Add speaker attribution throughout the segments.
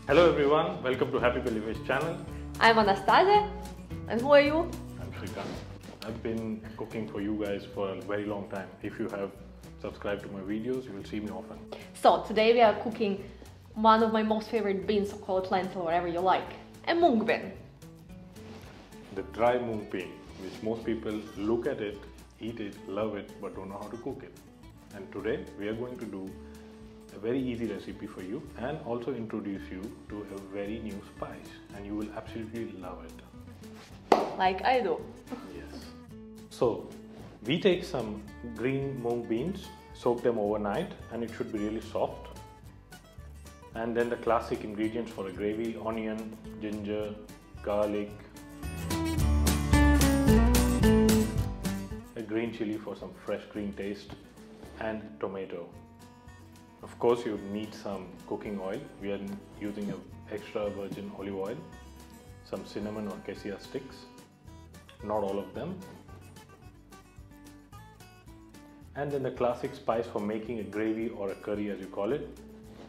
Speaker 1: Hello everyone, welcome to Happy Believers channel.
Speaker 2: I'm Anastasia, and who are you?
Speaker 1: I'm Shrikant. I've been cooking for you guys for a very long time. If you have subscribed to my videos, you will see me often.
Speaker 2: So today we are cooking one of my most favorite beans, so call it lentil, whatever you like, a mung bean.
Speaker 1: The dry mung bean, which most people look at it, eat it, love it, but don't know how to cook it. And today we are going to do a very easy recipe for you and also introduce you to a very new spice, and you will absolutely love it.
Speaker 2: Like I do.
Speaker 1: Yes. So we take some green mung beans, soak them overnight, and it should be really soft. And then the classic ingredients for a gravy: onion, ginger, garlic, a green chili for some fresh green taste, and tomato. Of course, you need some cooking oil. We are using an extra virgin olive oil, some cinnamon or cassia sticks, not all of them. And then the classic spice for making a gravy or a curry, as you call it: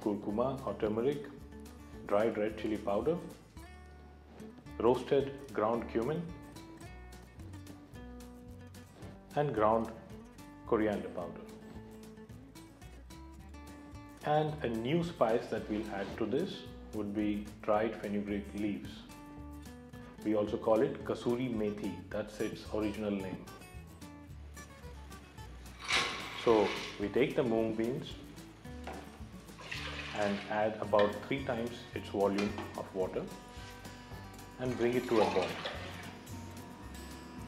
Speaker 1: curcuma or turmeric, dried red chili powder, roasted ground cumin, and ground coriander powder. And a new spice that we'll add to this would be dried fenugreek leaves. We also call it kasuri methi, that's its original name. So we take the mung beans and add about 3 times its volume of water and bring it to a boil.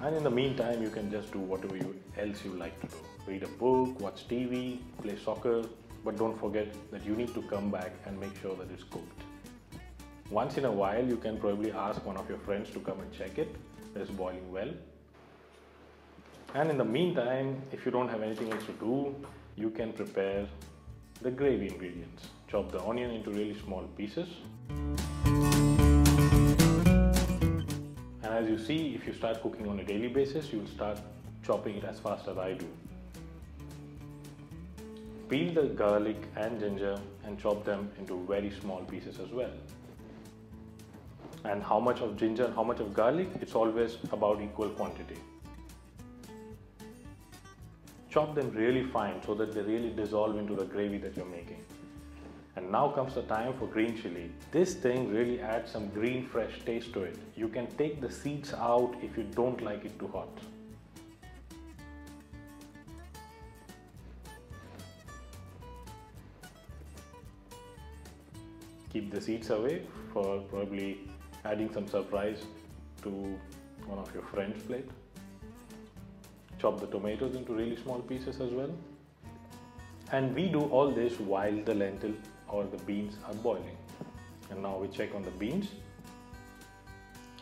Speaker 1: And in the meantime, you can just do whatever else you like to do. Read a book, watch TV, play soccer, but don't forget that you need to come back and make sure that it's cooked. Once in a while, you can probably ask one of your friends to come and check it, that it's boiling well. And in the meantime, if you don't have anything else to do, you can prepare the gravy ingredients. Chop the onion into really small pieces. And as you see, if you start cooking on a daily basis, you will start chopping it as fast as I do. Peel the garlic and ginger and chop them into very small pieces as well. And how much of ginger, how much of garlic, it's always about equal quantity. Chop them really fine so that they really dissolve into the gravy that you're making. And now comes the time for green chili. This thing really adds some green fresh taste to it. You can take the seeds out if you don't like it too hot. Keep the seeds away for probably adding some surprise to one of your friends' plate. Chop the tomatoes into really small pieces as well. And we do all this while the lentil or the beans are boiling. And now we check on the beans.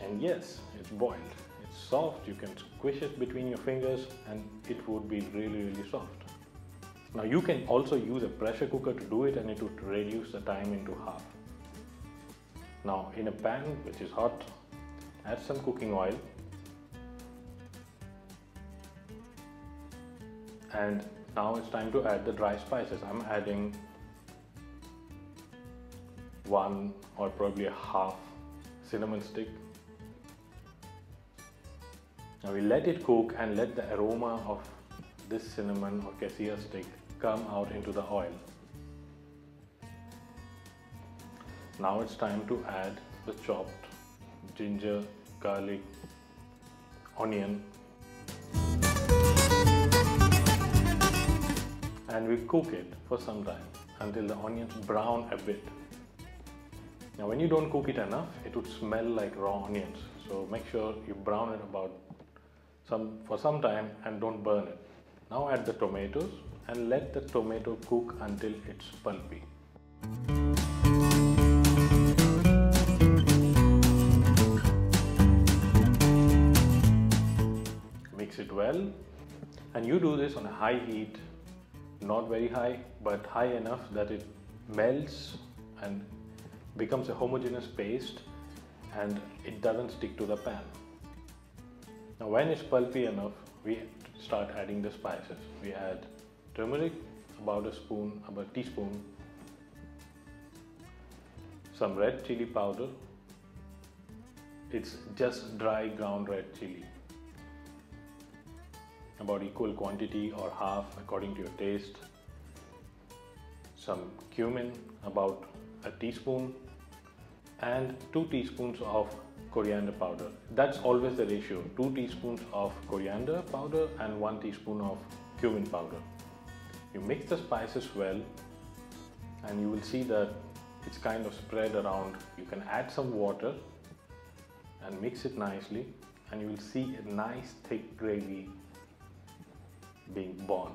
Speaker 1: And yes, it's boiled. It's soft. You can squish it between your fingers and it would be really, really soft. Now you can also use a pressure cooker to do it, and it would reduce the time into half. Now in a pan which is hot, add some cooking oil and now it's time to add the dry spices. I'm adding 1 or probably a half cinnamon stick. Now we let it cook and let the aroma of this cinnamon or cassia stick come out into the oil. Now it's time to add the chopped ginger, garlic, onion, and we cook it for some time until the onions brown a bit. Now when you don't cook it enough, it would smell like raw onions. So make sure you brown it for some time and don't burn it. Now add the tomatoes and let the tomato cook until it's pulpy. Mix it well, and you do this on a high heat, not very high, but high enough that it melts and becomes a homogeneous paste and it doesn't stick to the pan. Now when it's pulpy enough, we start adding the spices. We add turmeric, about a teaspoon, some red chili powder. It's just dry ground red chili, about equal quantity or half according to your taste. Some cumin, about a teaspoon, and 2 teaspoons of coriander powder. That's always the ratio, 2 teaspoons of coriander powder and 1 teaspoon of cumin powder. You mix the spices well and you will see that it's kind of spread around. You can add some water and mix it nicely and you will see a nice thick gravy being born.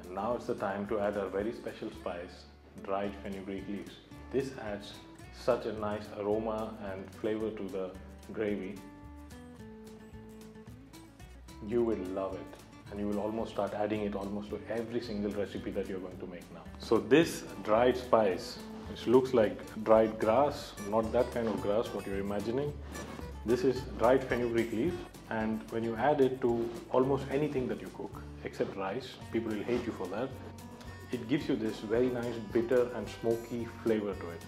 Speaker 1: And now it's the time to add a very special spice, dried fenugreek leaves. This adds such a nice aroma and flavor to the gravy. You will love it and you will almost start adding it almost to every single recipe that you're going to make now. So this dried spice, which looks like dried grass, not that kind of grass what you're imagining. This is dried fenugreek leaf, and when you add it to almost anything that you cook except rice, people will hate you for that. It gives you this very nice bitter and smoky flavor to it.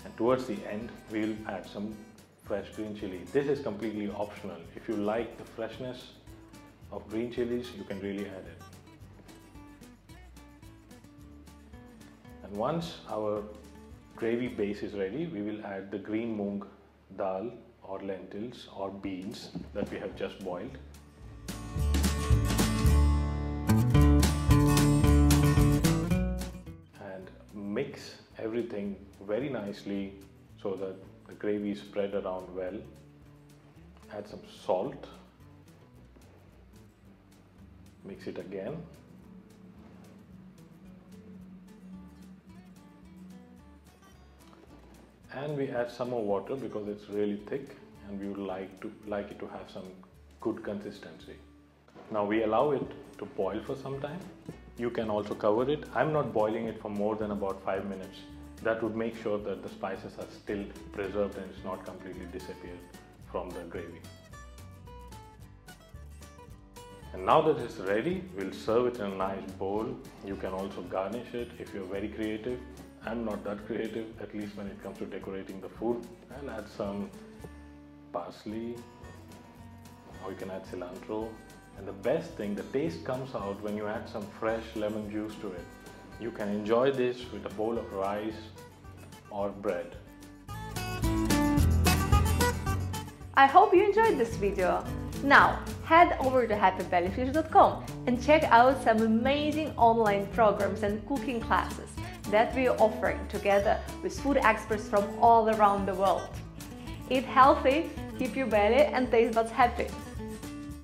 Speaker 1: And towards the end, we'll add some fresh green chili. This is completely optional. If you like the freshness of green chilies, you can really add it. And once our gravy base is ready, we will add the green Moong Dal or lentils or beans that we have just boiled. And mix everything very nicely so that the gravy is spread around well. Add some salt. Mix it again. And we add some more water because it's really thick and we would like it to have some good consistency. Now we allow it to boil for some time. You can also cover it. I'm not boiling it for more than about 5 minutes. That would make sure that the spices are still preserved and it's not completely disappeared from the gravy. And now that it's ready, we'll serve it in a nice bowl. You can also garnish it if you're very creative. I'm not that creative, at least when it comes to decorating the food. I'll add some parsley, or you can add cilantro. And the best thing, the taste comes out when you add some fresh lemon juice to it. You can enjoy this with a bowl of rice or bread.
Speaker 2: I hope you enjoyed this video. Now, head over to happybellyfish.com and check out some amazing online programs and cooking classes that we are offering together with food experts from all around the world. Eat healthy, keep your belly and taste buds happy.